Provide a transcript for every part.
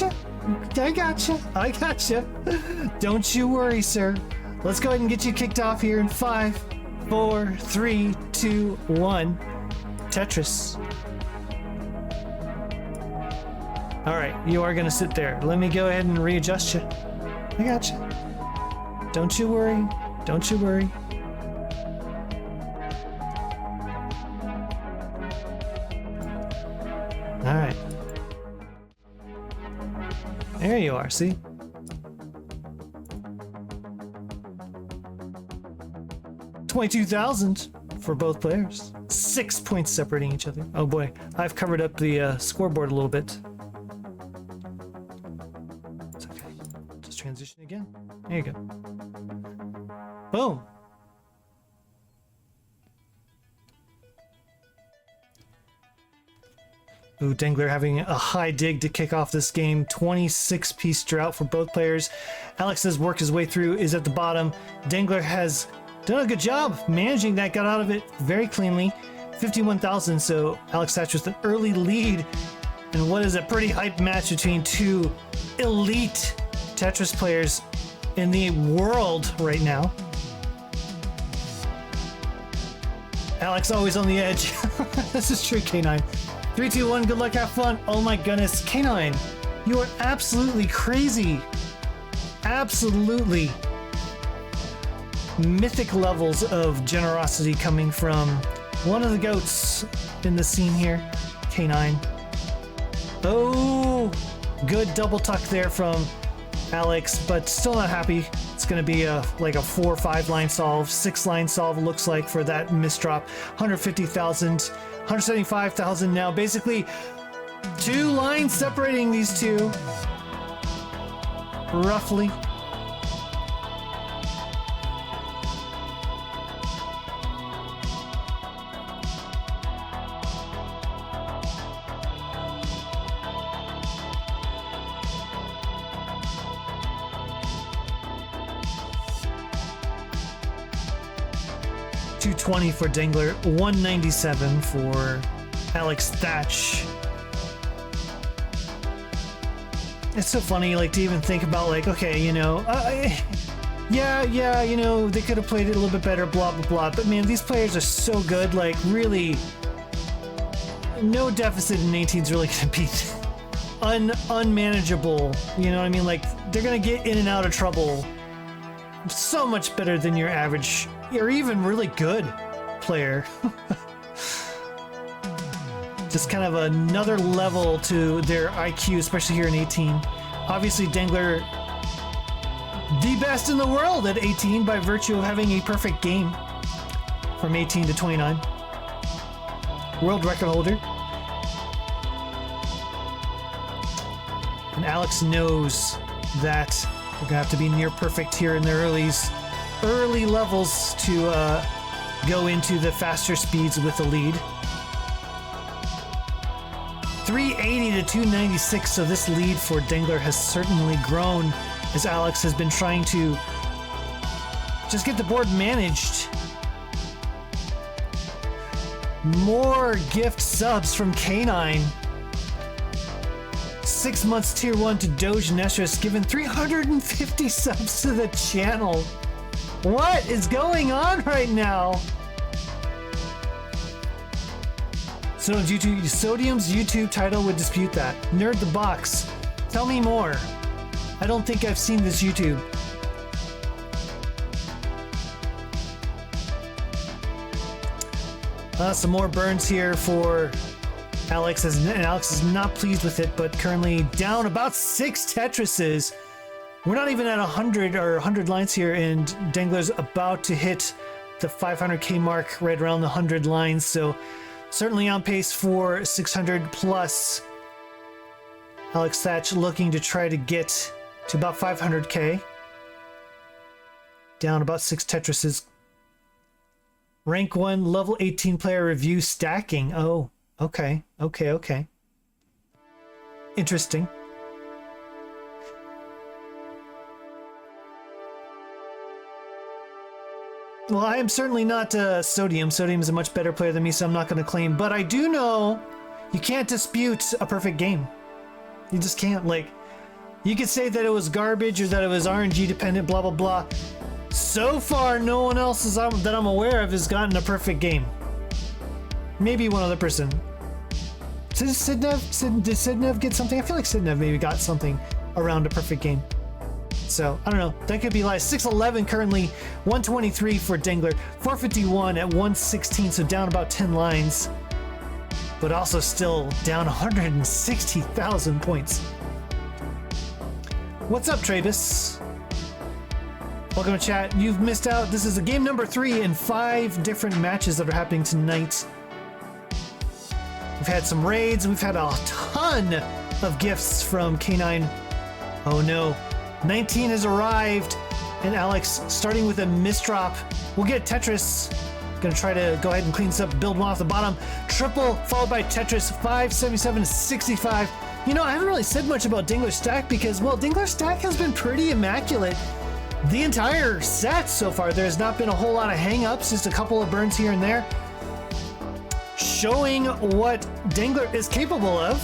gotcha. I gotcha. I gotcha. Don't you worry, sir. Let's go ahead and get you kicked off here in 5, 4, 3, 2, 1. Tetris. All right, you are gonna sit there. Let me go ahead and readjust you. I gotcha. Don't you worry. Don't you worry. All right. There you are, see? $22,000 for both players. 6 points separating each other. Oh boy, I've covered up the scoreboard a little bit. It's okay. Just transition again. There you go. Boom. Ooh, Dengler having a high dig to kick off this game. 26-piece drought for both players. Alex has worked his way through, is at the bottom. Dengler has done a good job managing that, got out of it very cleanly. 51,000, so Alex Thatch with an early lead. And what is a pretty hype match between two elite Tetris players in the world right now. Alex always on the edge. This is true, K9. 3, 2, 1, good luck, have fun. Oh my goodness, K9, you are absolutely crazy. Absolutely. Mythic levels of generosity coming from one of the goats in the scene here, K9. Oh, good double tuck there from Alex, but still not happy. It's going to be like a 4 or 5 line solve, 6 line solve looks like for that misdrop. 150,000. 175,000 now. Basically, 2 lines separating these two. Roughly. $220 for Dengler, $197 for Alex Thatch. It's so funny, like, to even think about, like, okay, you know, yeah, you know, they could have played it a little bit better, blah, blah, blah. But man, these players are so good, like, really, no deficit in 18 is really going to be unmanageable. You know what I mean? Like, they're going to get in and out of trouble so much better than your average or even really good player. Just kind of another level to their IQ, especially here in 18. Obviously, Dangler, the best in the world at 18 by virtue of having a perfect game from 18 to 29. World record holder. And Alex knows that they're gonna have to be near perfect here in their early levels to go into the faster speeds with the lead. 380 to 296, so this lead for Dengler has certainly grown as Alex has been trying to just get the board managed. More gift subs from K9. 6 months tier 1 to Doge Nestris, given 350 subs to the channel. What is going on right now? Sodium's YouTube title would dispute that. Nerd the Box. Tell me more. I don't think I've seen this YouTube. Some more burns here for Alex, and Alex is not pleased with it, but currently down about 6 Tetrises. We're not even at 100 or 100 lines here, and Dengler's about to hit the 500k mark right around the 100 lines, so certainly on pace for 600 plus. Alex Thatch looking to try to get to about 500k. Down about 6 Tetrises. Rank 1 level 18 player review stacking. Oh, okay. Interesting. Well, I am certainly not Sodium. Sodium is a much better player than me, so I'm not going to claim. But I do know you can't dispute a perfect game. You just can't. Like, You could say that it was garbage or that it was RNG dependent, blah, blah, blah. So far, no one else that I'm aware of has gotten a perfect game. Maybe one other person. Did Sidnev get something? I feel like Sidnev maybe got something around a perfect game. So, I don't know. That could be like 611 currently, 123 for Dengler, 451 at 116, so down about 10 lines. But also still down 160,000 points. What's up, Travis? Welcome to chat. You've missed out. This is a game number 3 in 5 different matches that are happening tonight. We've had some raids. We've had a ton of gifts from K9. Oh no. 19 has arrived. And Alex starting with a misdrop. We'll get Tetris. Gonna try to go ahead and clean this up, build one off the bottom. Triple followed by Tetris, 577 to 65. You know, I haven't really said much about Dengler's stack because, well, Dengler's stack has been pretty immaculate the entire set so far. There's not been a whole lot of hang-ups, just a couple of burns here and there. Showing what Dengler is capable of.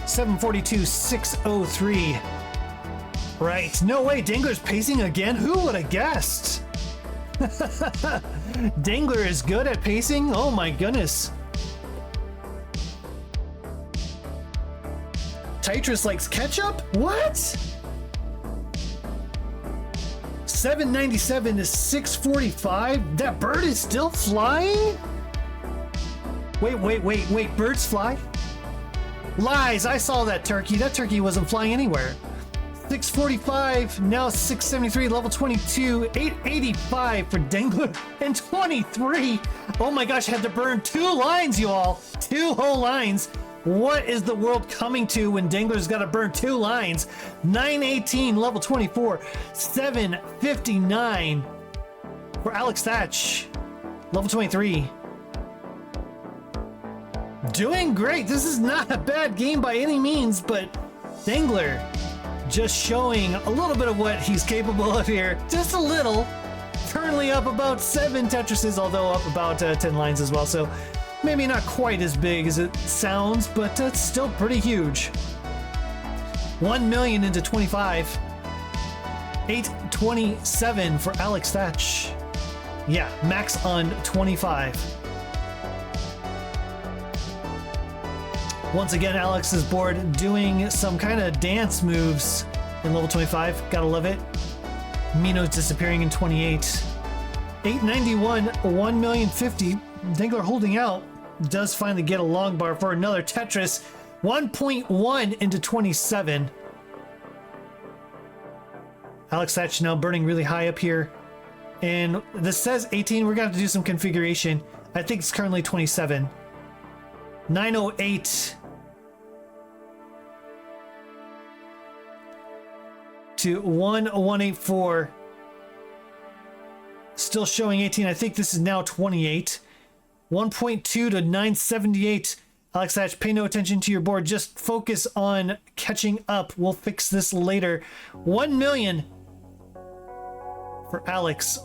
742, 603. Right, no way, Dengler's pacing again? Who would have guessed? Dengler is good at pacing? Oh my goodness. Tetris likes ketchup? What? 797 to 645? That bird is still flying? Wait, birds fly? Lies, I saw that turkey. That turkey wasn't flying anywhere. 645, now 673, level 22, 885 for Dengler, and 23. Oh my gosh, had to burn 2 lines, you all. 2 whole lines. What is the world coming to when Dengler's got to burn 2 lines? 918, level 24, 759 for Alex Thatch, level 23. Doing great. This is not a bad game by any means, but Dengler just showing a little bit of what he's capable of here. Just a little. Currently up about 7 Tetrises, although up about 10 lines as well. So maybe not quite as big as it sounds, but it's still pretty huge. 1 million into 25. 827 for Alex Thatch. Yeah, max on 25. Once again, Alex's board doing some kind of dance moves in level 25. Gotta love it. Mino's disappearing in 28. 891, 1,050,000. Dengler holding out. Does finally get a long bar for another Tetris. 1.1 into 27. Alex Thatch now burning really high up here. And this says 18. We're going to have to do some configuration. I think it's currently 27. 908 to 1184. Still showing 18. I think this is now 28. 1.2 to 978. Alex Thatch, pay no attention to your board. Just focus on catching up. We'll fix this later. 1 million for Alex.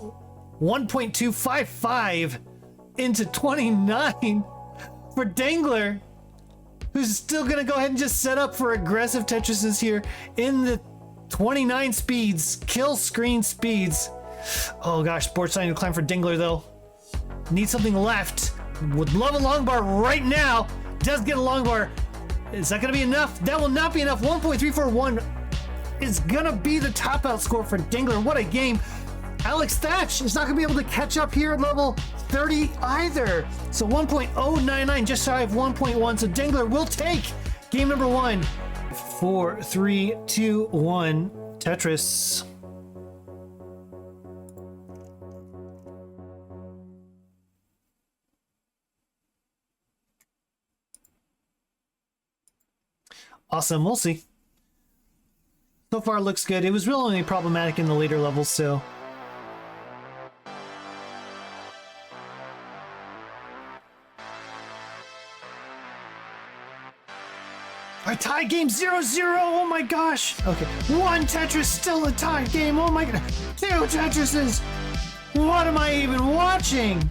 1.255 into 29 for Dangler, who's still going to go ahead and just set up for aggressive Tetrises here in the 29 speeds, kill screen speeds. Oh gosh, board starting to climb for Dangler though. Need something left. Would love a long bar right now. Does get a long bar. Is that going to be enough? That will not be enough. 1.341 is going to be the top out score for Dangler. What a game. Alex Thatch is not going to be able to catch up here at level 30 either. So 1.099, just shy of 1.1. So Dangler will take game number 1. 4, 3, 2, 1. Tetris. Awesome, we'll see. So far, it looks good. It was really only problematic in the later levels, so. Our tie game 0-0. Oh my gosh. Okay, 1 Tetris, still a tie game. Oh my god. 2 Tetrises. What am I even watching?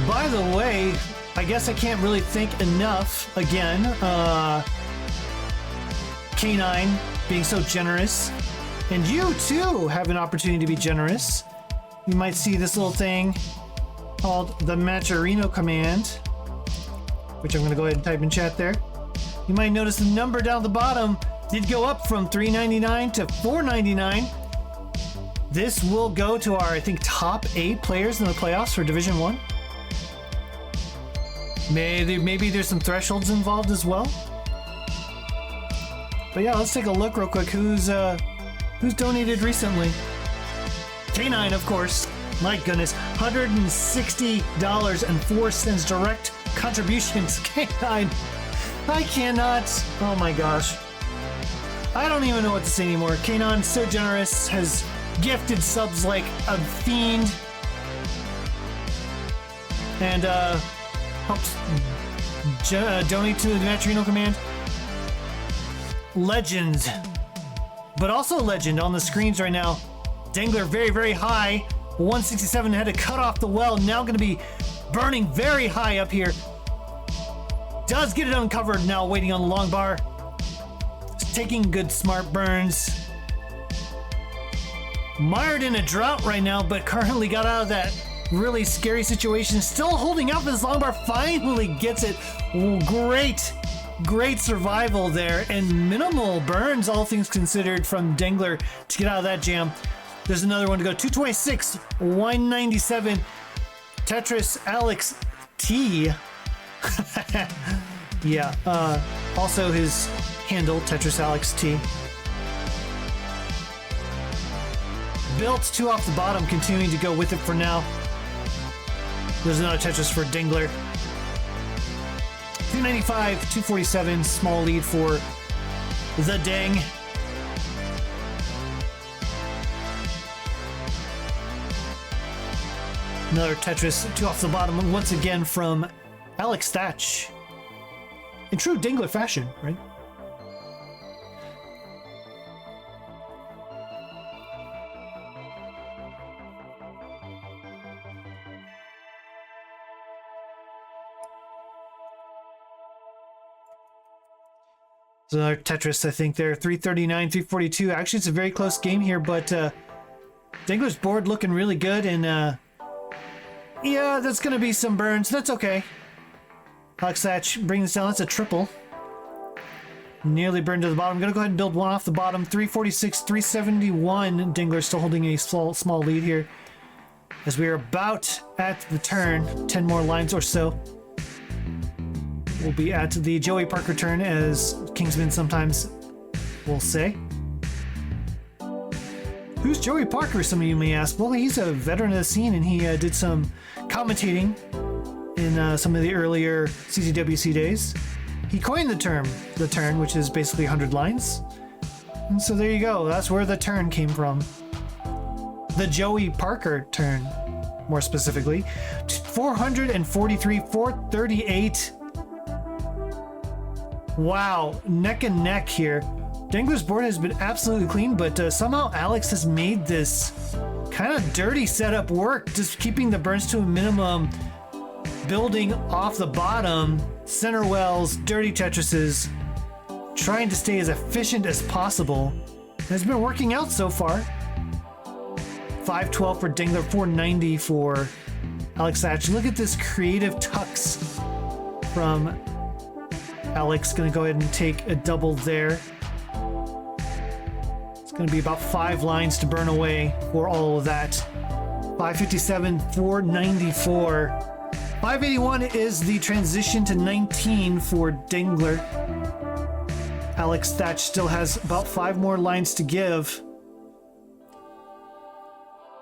By the way, I guess I can't really thank enough, again, K9 being so generous. And you, too, have an opportunity to be generous. You might see this little thing called the Matcherino command, which I'm going to go ahead and type in chat there. You might notice the number down the bottom did go up from $3.99 to $4.99. This will go to our, I think, top 8 players in the playoffs for Division 1. Maybe there's some thresholds involved as well. But yeah, let's take a look real quick. Who's donated recently? K9, of course. My goodness, $160.04 direct contributions. K9, I cannot. Oh my gosh. I don't even know what to say anymore. K9, so generous, has gifted subs like a fiend. And helps donate to the Matcherino command. Legend. But also legend on the screens right now. Dengler very, very high. 167 had to cut off the well. Now going to be burning very high up here. Does get it uncovered now, waiting on the long bar. Taking good smart burns. Mired in a drought right now, but currently got out of that really scary situation. Still holding up his long bar. Finally gets it. Great survival there, and minimal burns, all things considered, from Dengler to get out of that jam. There's another one to go. 226, 197. Tetris Alex T. Yeah. Also his handle, Tetris Alex T. Built 2 off the bottom, continuing to go with it for now. There's another Tetris for Dengler. 295, 247, small lead for the Dang. Another Tetris, 2 off the bottom, once again from Alex Thatch. In true Dangler fashion, right? So another Tetris, I think there, 339, 342. Actually, it's a very close game here, but Dangler's board looking really good, and yeah, that's going to be some burns. That's okay. Alex Thatch bringing this down. That's a triple. Nearly burned to the bottom. I'm going to go ahead and build 1 off the bottom. 346, 371. Dangler still holding a small lead here. As we are about at the turn, 10 more lines or so. We'll be at the Joey Parker turn, as Kingsman sometimes will say. Who's Joey Parker, some of you may ask? Well, he's a veteran of the scene, and he did some commentating in some of the earlier CCWC days. He coined the turn, which is basically 100 lines. And so there you go. That's where the turn came from. The Joey Parker turn, more specifically. 443, 438. Wow, neck and neck here. Dangler's board has been absolutely clean, but somehow Alex has made this kind of dirty setup work, just keeping the burns to a minimum, building off the bottom, center wells, dirty Tetrises, trying to stay as efficient as possible. And it's been working out so far. 512 for Dengler, 490 for Alex Thatch. Look at this creative tux from Alex. Gonna go ahead and take a double there. It's gonna be about 5 lines to burn away for all of that. 557, 494. 581 is the transition to 19 for Dengler. Alex Thatch still has about 5 more lines to give.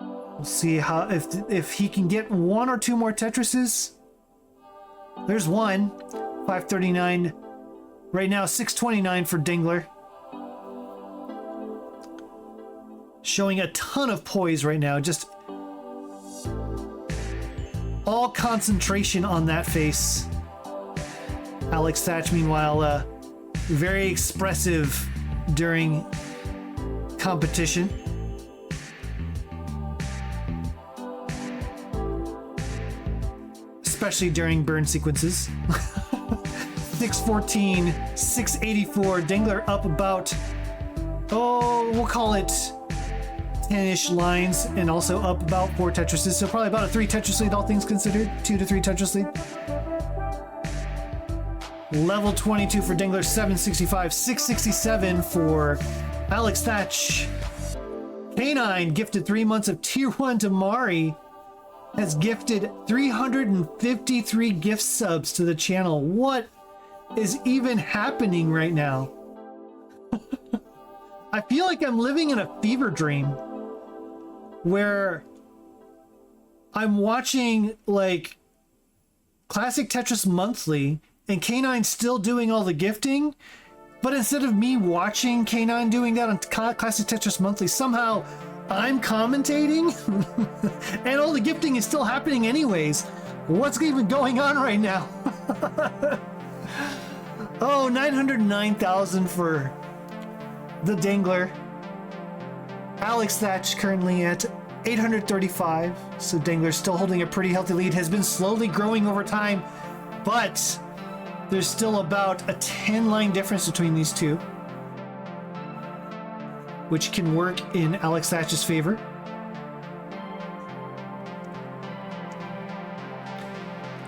We'll see how if he can get 1 or 2 more Tetrises. There's one. 539. Right now, 629 for Dengler. Showing a ton of poise right now. Just all concentration on that face. Alex Thatch, meanwhile, very expressive during competition. especially during burn sequences. 614, 684. Dengler up about, oh, we'll call it 10-ish lines, and also up about 4 Tetrises. So probably about a 3 Tetris lead, all things considered. 2 to 3 Tetris lead. Level 22 for Dengler, 765, 667 for Alex Thatch. K9 gifted 3 months of tier 1 to Mari. Has gifted 353 gift subs to the channel. What is even happening right now? I feel like I'm living in a fever dream where I'm watching like Classic Tetris Monthly and K9 still doing all the gifting, but instead of me watching K9 doing that on Classic Tetris Monthly, somehow I'm commentating and all the gifting is still happening anyways. What's even going on right now? Oh, 909,000 for the Dangler. Alex Thatch currently at 835. So Dangler's still holding a pretty healthy lead. Has been slowly growing over time, but there's still about a 10-line difference between these two, which can work in Alex Thatch's favor.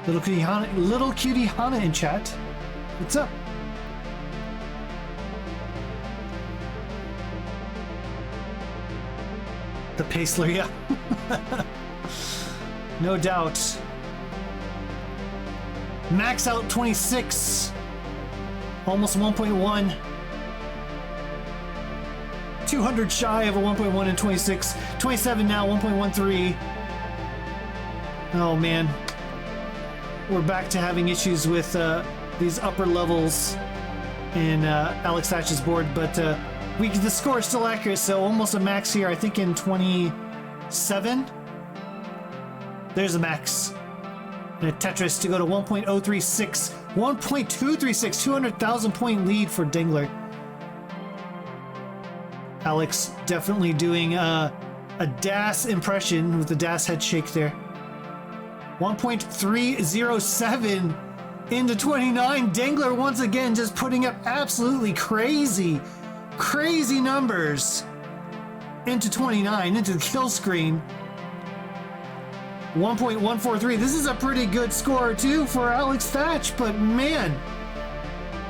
Little cutie Hana in chat. What's up? The Pacler, yeah. No doubt. Max out 26. Almost 1.1. 200 shy of a 1.1 and 26. 27 now, 1.13. Oh man. We're back to having issues with these upper levels in Alex Thatch's board, but the score is still accurate, so almost a max here, I think in 27. There's a max. And a Tetris to go to 1.036, 1.236, 200,000 point lead for Dengler. Alex definitely doing a DAS impression with the DAS head shake there. 1.307 into 29. Dengler once again just putting up absolutely crazy numbers into 29, into the kill screen. 1.143. This is a pretty good score too for Alex Thatch, but man,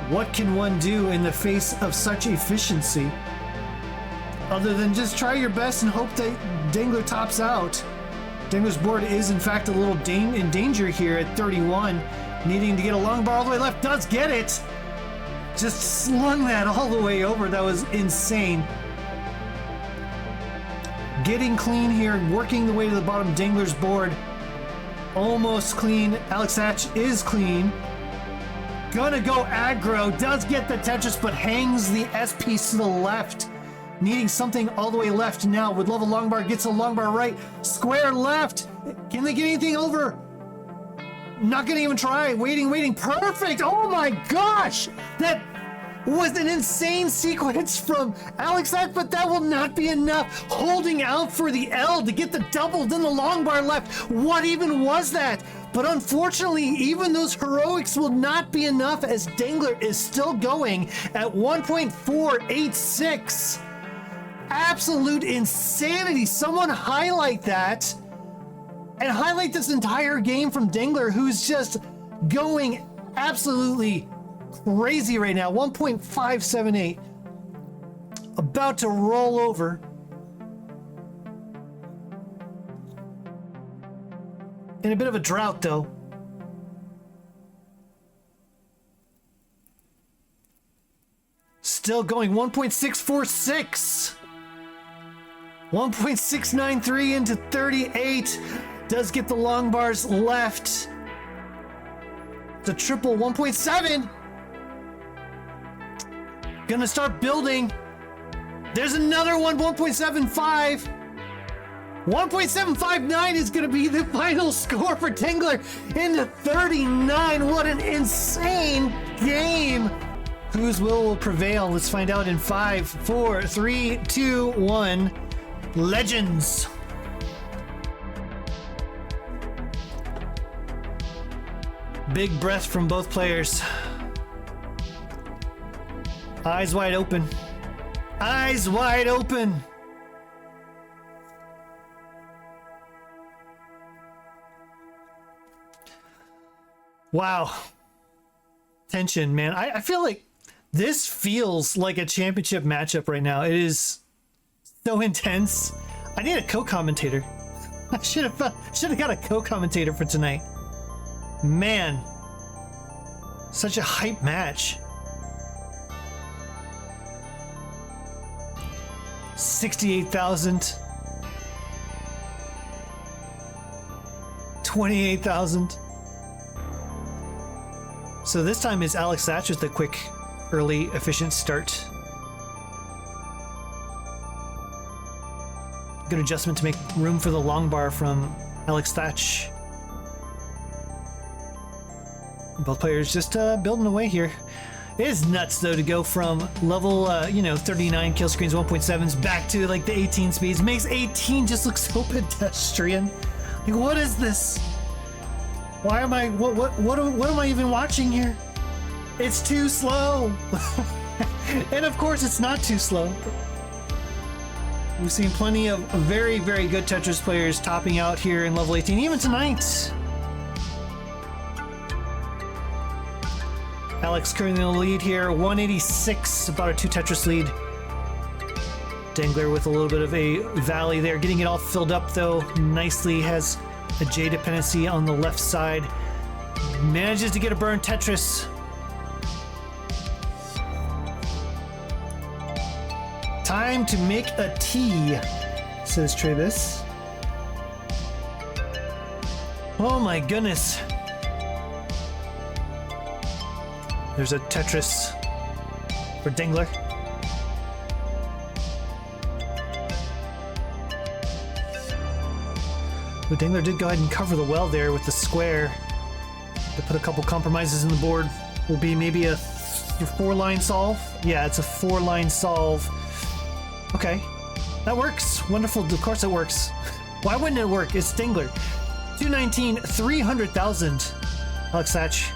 what can one do in the face of such efficiency? Other than just try your best and hope that Dengler tops out. Dengler's board is in fact a little in danger here at 31, needing to get a long bar all the way left. Does get it! Just slung that all the way over. That was insane. Getting clean here, working the way to the bottom. Dengler's board almost clean. Alex Thatch is clean. Gonna go aggro. Does get the Tetris, but hangs the S piece to the left. Needing something all the way left now. Would love a long bar. Gets a long bar right. Square left. Can they get anything over? Not gonna even try. Waiting. Perfect. Oh my gosh. That was an insane sequence from Alex Thatch, but that will not be enough. Holding out for the L to get the double, then the long bar left. What even was that? But unfortunately, even those heroics will not be enough as Dengler is still going at 1.486. Absolute insanity. Someone highlight that and highlight this entire game from Dengler, who's just going absolutely crazy right now. 1.578. About to roll over. In a bit of a drought though. Still going. 1.646. 1.693 into 38. Does get the long bars left. The triple 1.7. Gonna start building. There's another one, 1.75. 1.759 is gonna be the final score for Dengler into 39. What an insane game. Whose will prevail? Let's find out in 5, 4, 3, 2, 1. Legends. Big breath from both players. Eyes wide open. Eyes wide open. Wow. Tension, man. I feel like this feels like a championship matchup right now. It is so intense. I need a co-commentator. I should have got a co-commentator for tonight. Man. Such a hype match. 68,000. 28,000. So this time is Alex Thatch with the quick, early, efficient start. Good adjustment to make room for the long bar from Alex Thatch. Both players just building away here. It is nuts though to go from level 39 kill screens 1.7s back to like the 18 speeds. Makes 18 just look so pedestrian. Like, what is this? Why am I what am I even watching here? It's too slow. And of course it's not too slow. We've seen plenty of very, very good Tetris players topping out here in level 18, even tonight. Alex currently in the lead here, 186, about a 2 Tetris lead. Dengler with a little bit of a valley there, getting it all filled up though nicely, has a J dependency on the left side. Manages to get a burn Tetris. Time to make a T, says Travis. Oh my goodness. There's a Tetris for Dengler. But Dangler did go ahead and cover the well there with the square. To put a couple compromises in the board. Will be maybe a 4-line solve. Yeah, it's a 4-line solve. Okay, that works. Wonderful. Of course it works. Why wouldn't it work? It's Dangler. 219, 300,000. Alex Thatch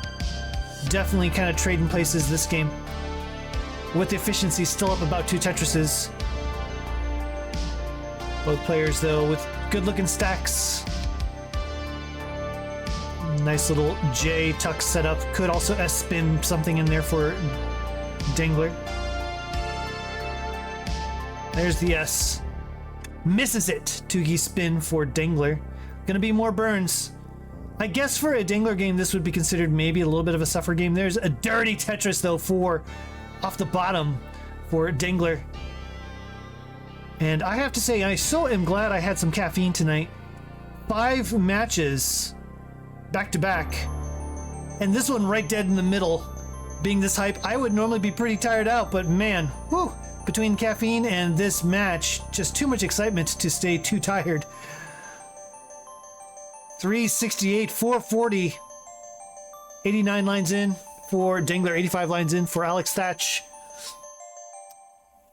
definitely kind of trading places this game. With the efficiency still up about 2 Tetrises. Both players though with good looking stacks. Nice little J tuck setup. Could also S spin something in there for Dangler. There's the S. Misses it. 2-key spin for Dangler. Gonna be more burns. I guess for a Dangler game, this would be considered maybe a little bit of a suffer game. There's a dirty Tetris though for off the bottom for Dangler. And I have to say, I so am glad I had some caffeine tonight. 5 matches back to back. And this one right dead in the middle. Being this hype, I would normally be pretty tired out, but man, whew. Between caffeine and this match, just too much excitement to stay too tired. 368, 440. 89 lines in for Dangler, 85 lines in for Alex Thatch.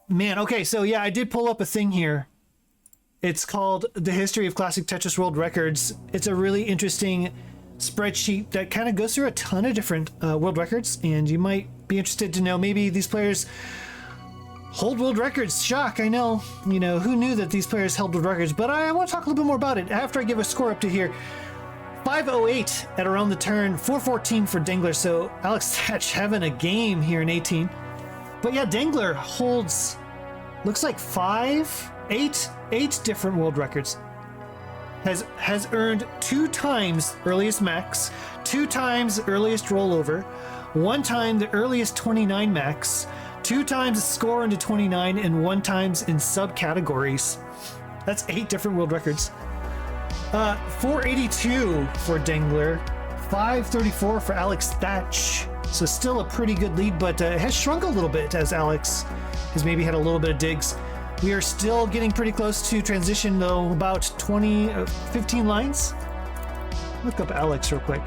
Man, okay, so yeah, I did pull up a thing here. It's called The History of Classic Tetris World Records. It's a really interesting spreadsheet that kind of goes through a ton of different world records, and you might be interested to know maybe these players hold world records. Shock, I know. You know, who knew that these players held world records? But I want to talk a little bit more about it after I give a score up to here. 508 at around the turn, 414 for Dangler. So Alex Thatch having a game here in 18. But yeah, Dangler holds, looks like 8 different world records. Has earned 2 times earliest max, 2 times earliest rollover, 1 time the earliest 29 max, 2 times score into 29, and 1 times in subcategories. That's 8 different world records. 482 for Dangler, 534 for Alex Thatch. So still a pretty good lead, but it has shrunk a little bit as Alex has maybe had a little bit of digs. We are still getting pretty close to transition though, about 15 lines. Look up Alex real quick.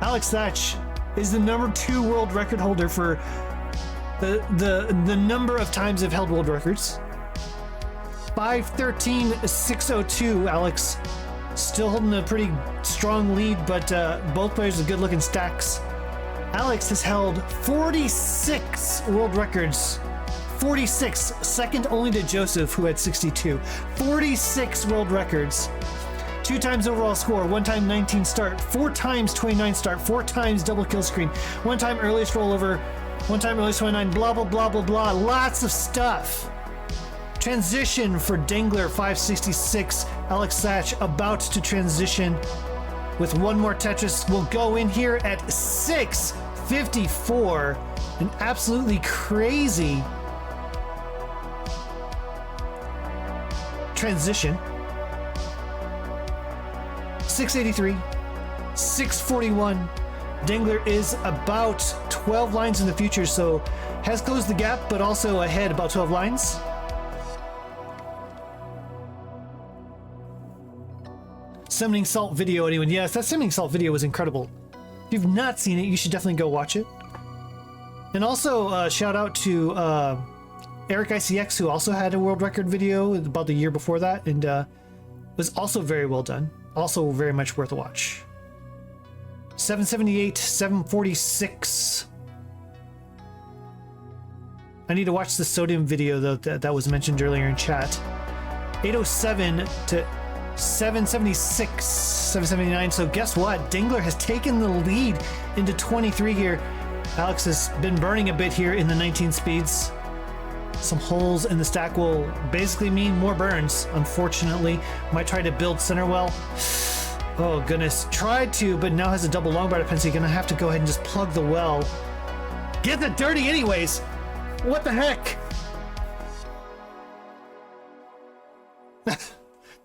Alex Thatch is the number 2 world record holder for the number of times I've held world records. 513, 602, Alex. Still holding a pretty strong lead, but both players with good-looking stacks. Alex has held 46 world records. 46, second only to Joseph, who had 62. 46 world records. 2 times overall score, 1 time 19 start, 4 times 29 start, 4 times double kill screen, 1 time earliest rollover, 1 time earliest 29, blah, blah, blah, blah, blah. Lots of stuff. Transition for Dengler, 566. Alex Thatch about to transition with one more Tetris. Will go in here at 654. An absolutely crazy transition. 683, 641. Dengler is about 12 lines in the future, so has closed the gap, but also ahead about 12 lines. Summoning Salt video, anyone? Yes, that Summoning Salt video was incredible. If you've not seen it, you should definitely go watch it. And also, shout out to Eric ICX, who also had a world record video about the year before that, and was also very well done. Also very much worth a watch. 778, 746. I need to watch the sodium video though that was mentioned earlier in chat. 807 to 776, 779. So guess what? Dangler has taken the lead into 23 here. Alex has been burning a bit here in the 19 speeds. Some holes in the stack will basically mean more burns, unfortunately. Might try to build center well. Oh goodness, tried to, but now has a double long bar dependency. Gonna have to go ahead and just plug the well. Get the dirty anyways. What the heck?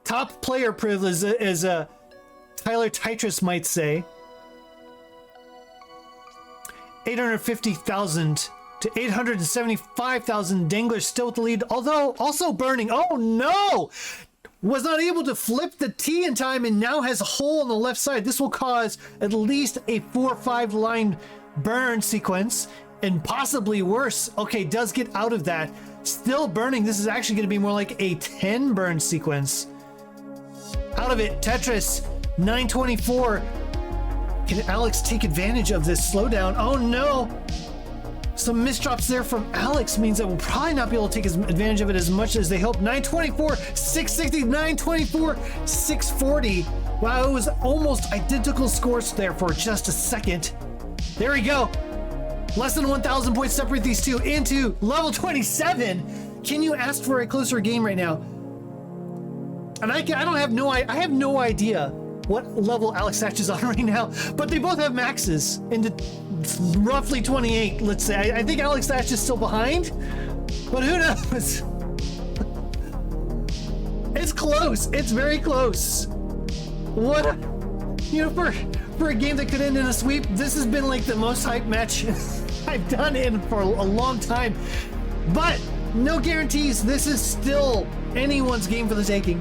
Top player privilege, as Tyler Tetris might say. 850,000 to 875,000. Dangler still with the lead, although also burning. Oh no! Was not able to flip the T in time and now has a hole on the left side. This will cause at least a 4 or 5 line burn sequence and possibly worse. Okay, does get out of that. Still burning. This is actually going to be more like a 10 burn sequence. Out of it, Tetris, 924. Can Alex take advantage of this slowdown? Oh no! Some misdrops there from Alex means that we'll probably not be able to take advantage of it as much as they hope. 924, 660, 924, 640. Wow, it was almost identical scores there for just a second. There we go. Less than 1,000 points separate these two into level 27. Can you ask for a closer game right now? And I have no idea what level Alex Thatch is on right now, but they both have maxes into roughly 28, let's say. I think Alex Thatch is still behind, but who knows? It's close. It's very close. What, for a game that could end in a sweep, this has been like the most hyped match I've done in for a long time. But no guarantees. This is still anyone's game for the taking.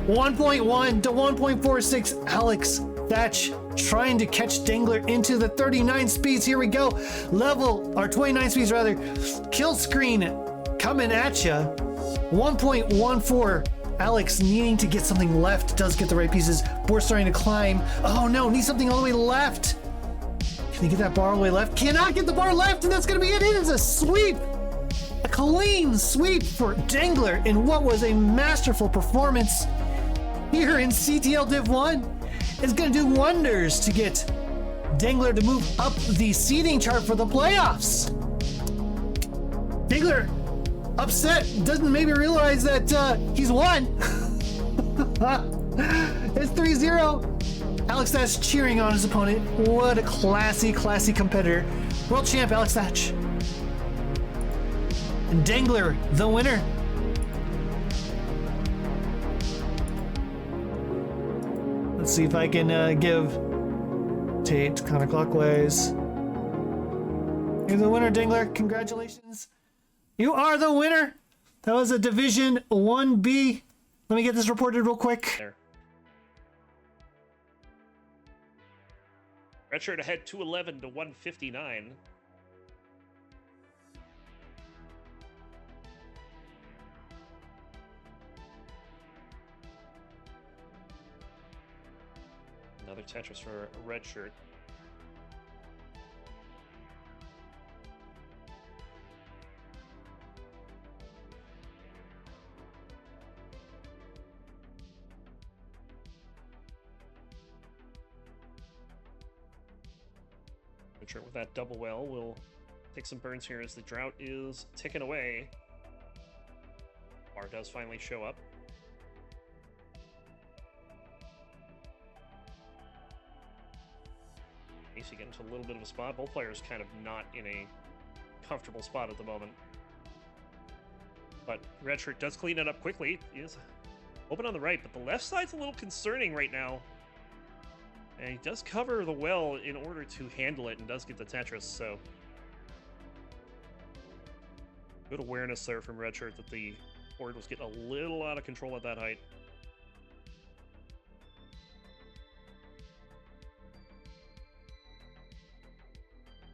1.1 to 1.46. Alex Thatch trying to catch Dangler into the 39 speeds. Here we go. 29 speeds rather. Kill screen coming at ya. 1.14. Alex needing to get something left. Does get the right pieces. Board starting to climb. Oh no, needs something all the way left. Can he get that bar all the way left? Cannot get the bar left, and that's going to be it. It is a sweep. A clean sweep for Dangler in what was a masterful performance here in CTL Div 1. It's going to do wonders to get Dangler to move up the seeding chart for the playoffs. Dangler, upset, doesn't maybe realize that he's won. It's 3-0. Alex Thatch cheering on his opponent. What a classy competitor. World champ Alex Thatch. And Dangler, the winner. Let's see if I can give Tate counterclockwise. You're the winner, Dangler. Congratulations. You are the winner. That was a Division 1B. Let me get this reported real quick. There. Redshirt ahead 211 to 159. Another Tetris for Redshirt. Redshirt with that double well will take some burns here as the drought is ticking away. Bar does finally show up. Macy getting into a little bit of a spot. Both players kind of not in a comfortable spot at the moment. But Redshirt does clean it up quickly. He is open on the right, but the left side's a little concerning right now. And he does cover the well in order to handle it and does get the Tetris, so... Good awareness there from Redshirt that the board was getting a little out of control at that height.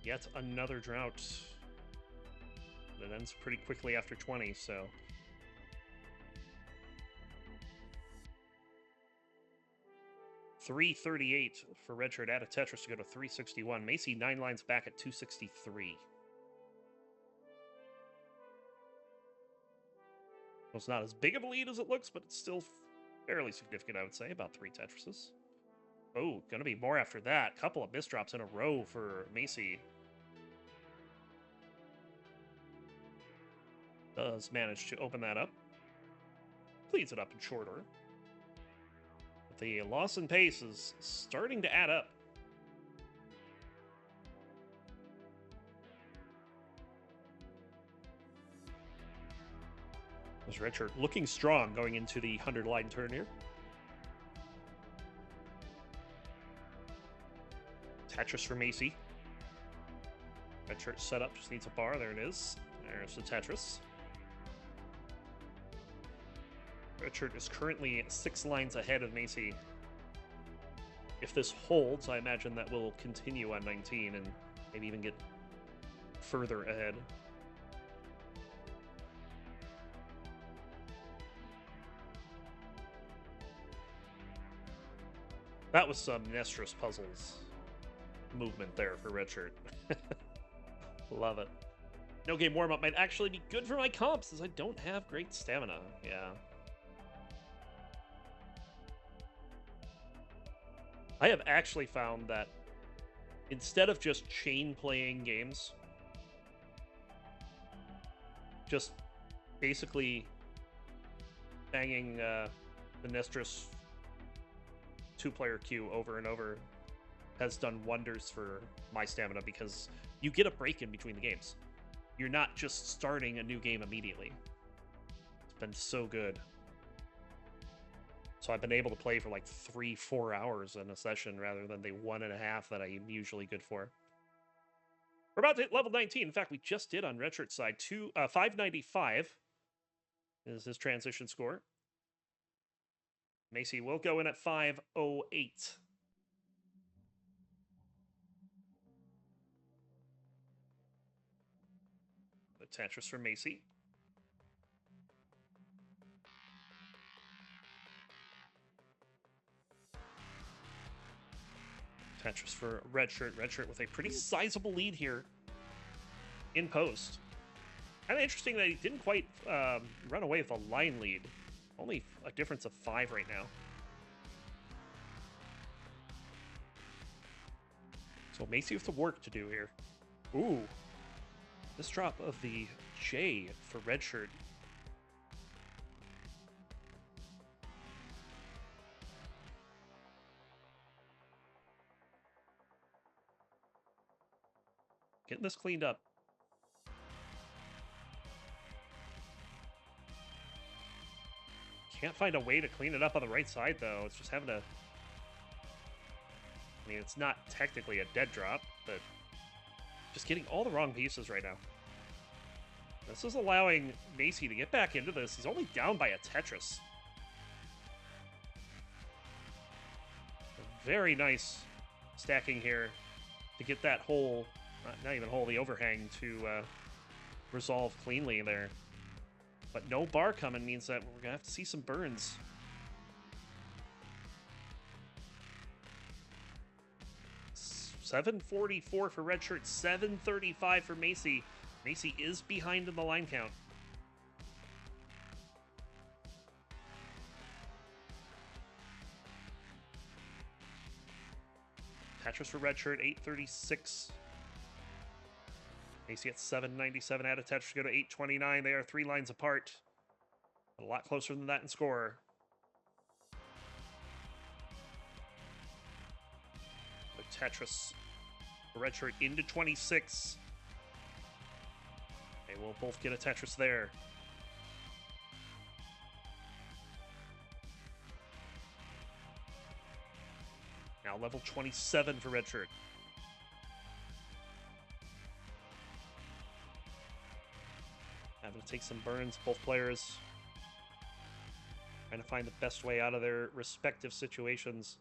Yet another drought. That ends pretty quickly after 20, so... $338 for Redshirt out of Tetris to go to 361. Macy 9 lines back at 263. Well, it's not as big of a lead as it looks, but it's still fairly significant, I would say. About 3 Tetrises. Oh, gonna be more after that. Couple of misdrops in a row for Macy. Does manage to open that up. Cleans it up in short order. The loss in pace is starting to add up. This Redshirt looking strong going into the 100-line turn here. Tetris for Macy. Redshirt set up, just needs a bar. There it is. There's the Tetris. Redshirt is currently 6 lines ahead of Macy. If this holds, I imagine that will continue on 19 and maybe even get further ahead. That was some Nestris puzzles movement there for Redshirt. Love it. No game warm-up might actually be good for my comps, as I don't have great stamina. Yeah. I have actually found that instead of just chain playing games, just basically banging the Nestris 2-player queue over and over has done wonders for my stamina, because you get a break in between the games. You're not just starting a new game immediately. It's been so good. So I've been able to play for like 3-4 hours in a session rather than the 1.5 that I'm usually good for. We're about to hit level 19. In fact, we just did on Redshirt's side. 595 is his transition score. Macy will go in at 508. The Tetris for Macy. Tetris for Redshirt. Redshirt with a pretty sizable lead here in post. Kind of interesting that he didn't quite run away with a line lead. Only a difference of 5 right now. So Macy with the work to do here. Ooh. This drop of the J for Redshirt. Getting this cleaned up. Can't find a way to clean it up on the right side, though. It's just having to... I mean, it's not technically a dead drop, but just getting all the wrong pieces right now. This is allowing Macy to get back into this. He's only down by a Tetris. Very nice stacking here to get that hole, not even hole, the overhang to resolve cleanly there. But no bar coming means that we're going to have to see some burns. 744 for Redshirt, 735 for Macy. Macy is behind in the line count. Tetris for Redshirt, 836. Macy at 797 out of Tetris, go to 829. They are 3 lines apart. A lot closer than that in score. But Tetris for Redshirt into 26. They will both get a Tetris there. Now level 27 for Redshirt. Having to take some burns, both players trying to find the best way out of their respective situations.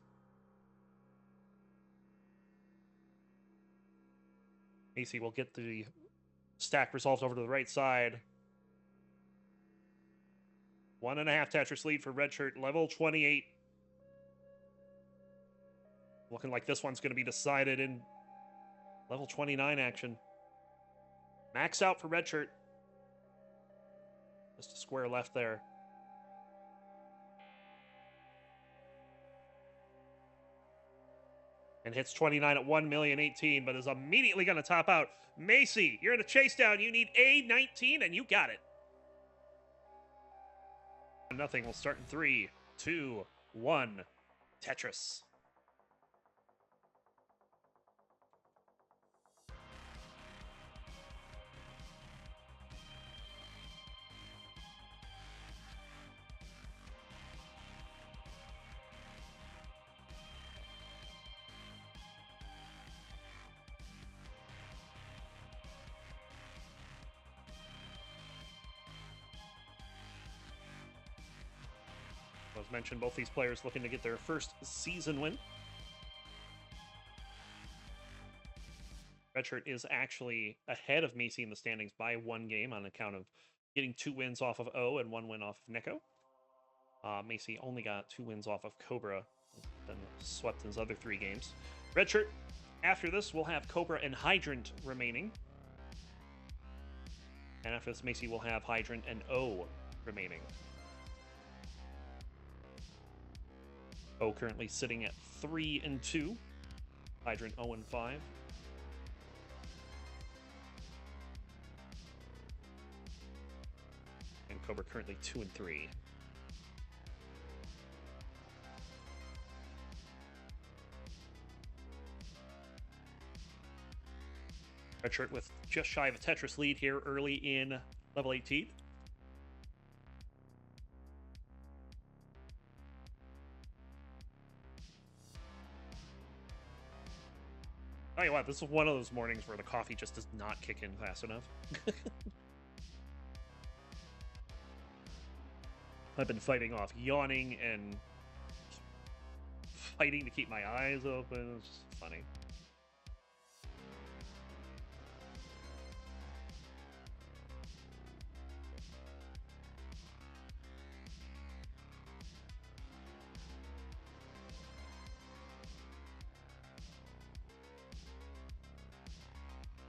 Macy will get the stack resolved over to the right side. 1.5 Tetris lead for Redshirt, level 28. Looking like this one's going to be decided in level 29 action. Max out for Redshirt. Just a square left there. And hits 29 at 1,018,000, but is immediately going to top out. Macy, you're in a chase down. You need a 19, and you got it. Nothing will start in 3, 2, 1. Tetris. As mentioned, both these players looking to get their first season win. Redshirt is actually ahead of Macy in the standings by 1 game on account of getting 2 wins off of O and 1 win off of Neko. Macy only got 2 wins off of Cobra, then swept his other 3 games. Redshirt, after this, will have Cobra and Hydrant remaining. And after this, Macy will have Hydrant and O remaining. O currently sitting at 3-2. Hydrant 0-5. And Cobra currently 2-3. Redshirt with just shy of a Tetris lead here early in level 18. Tell you what, this is one of those mornings where the coffee just does not kick in fast enough. I've been fighting off yawning and fighting to keep my eyes open. It's just funny.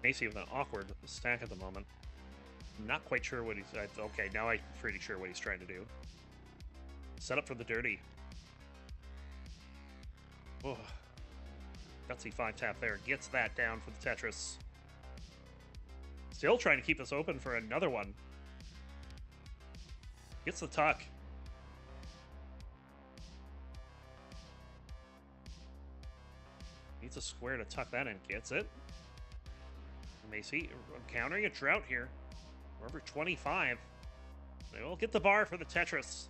Macy with an awkward stack at the moment. Not quite sure what he's... Okay, now I'm pretty sure what he's trying to do. Set up for the dirty. Oh. Gutsy 5-tap there. Gets that down for the Tetris. Still trying to keep this open for another one. Gets the tuck. Needs a square to tuck that in. Gets it. Macy encountering a drought here. We're over 25. They will get the bar for the Tetris.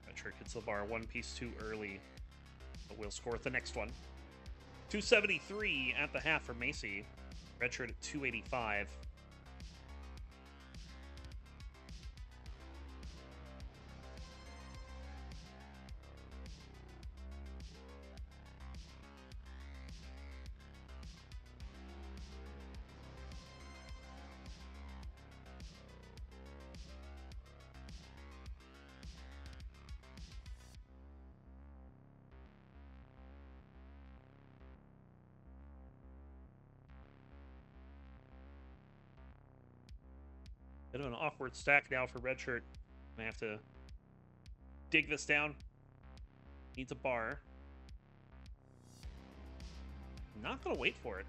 Redshirt hits the bar 1 piece too early, but we'll score at the next one. 273 at the half for Macy. Redshirt at 285. Bit of an awkward stack now for Redshirt. I have to dig this down. Needs a bar. Not gonna wait for it.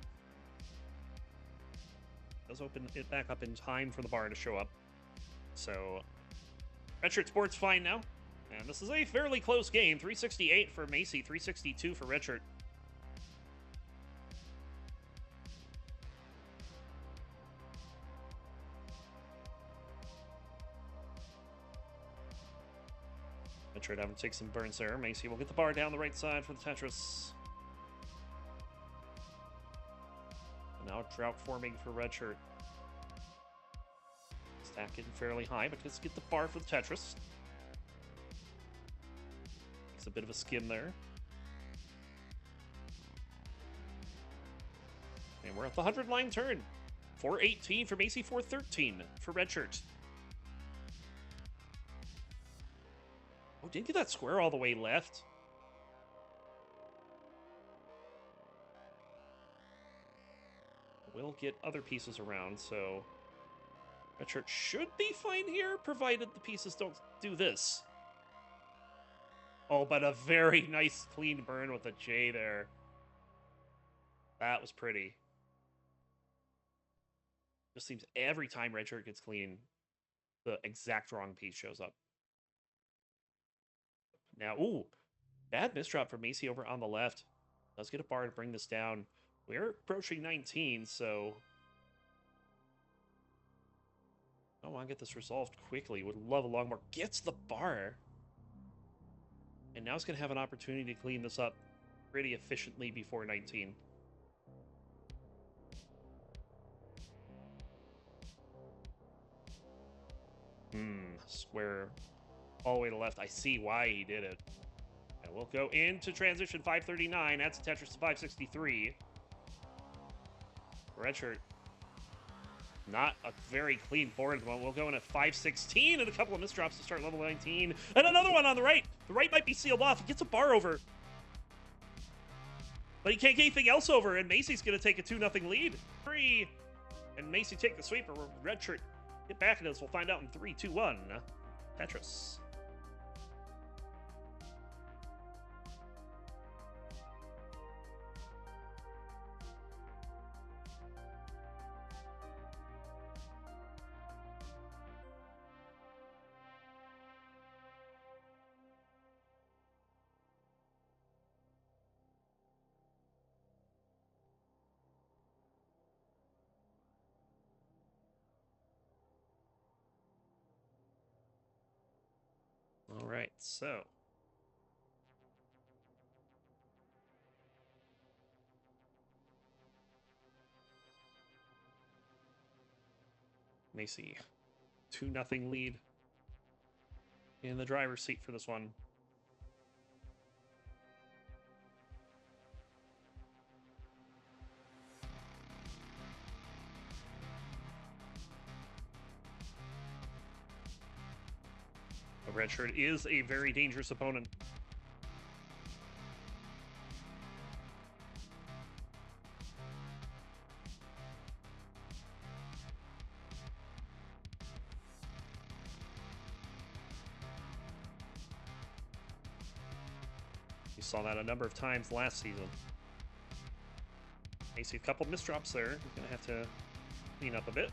Does open it back up in time for the bar to show up. So Redshirt Sports fine now. And this is a fairly close game. 368 for Macy, 362 for Redshirt. Redshirt having to take some burns there. Macy will get the bar down the right side for the Tetris. And now drought forming for Redshirt. Stacking fairly high, but let's get the bar for the Tetris. It's a bit of a skim there. And we're at the 100-line turn. 418 for Macy, 413 for Redshirt. Oh, didn't get that square all the way left. We'll get other pieces around, so Redshirt should be fine here, provided the pieces don't do this. Oh, but a very nice clean burn with a J there. That was pretty. Just seems every time Redshirt gets clean, the exact wrong piece shows up. Now, ooh, bad misdrop for Macy over on the left. Does get a bar to bring this down. We're approaching 19, so I want to get this resolved quickly. Would love a long bar. Gets the bar. And now it's going to have an opportunity to clean this up pretty efficiently before 19. Square all the way to left. I see why he did it. And we'll go into transition 539. That's Tetris to 563. Redshirt. Not a very clean board at the moment. We'll go in at 516 and a couple of misdrops to start level 19. And another one on the right. The right might be sealed off. He gets a bar over. But he can't get anything else over, and Macy's going to take a 2-0 lead. 3. And Macy take the sweeper. Redshirt get back into this. We'll find out in 3, 2, 1. Tetris. All right, so Macy, 2-0 lead in the driver's seat for this one. Redshirt is a very dangerous opponent. You saw that a number of times last season. Macy, a couple misdrops there. He's going to have to clean up a bit.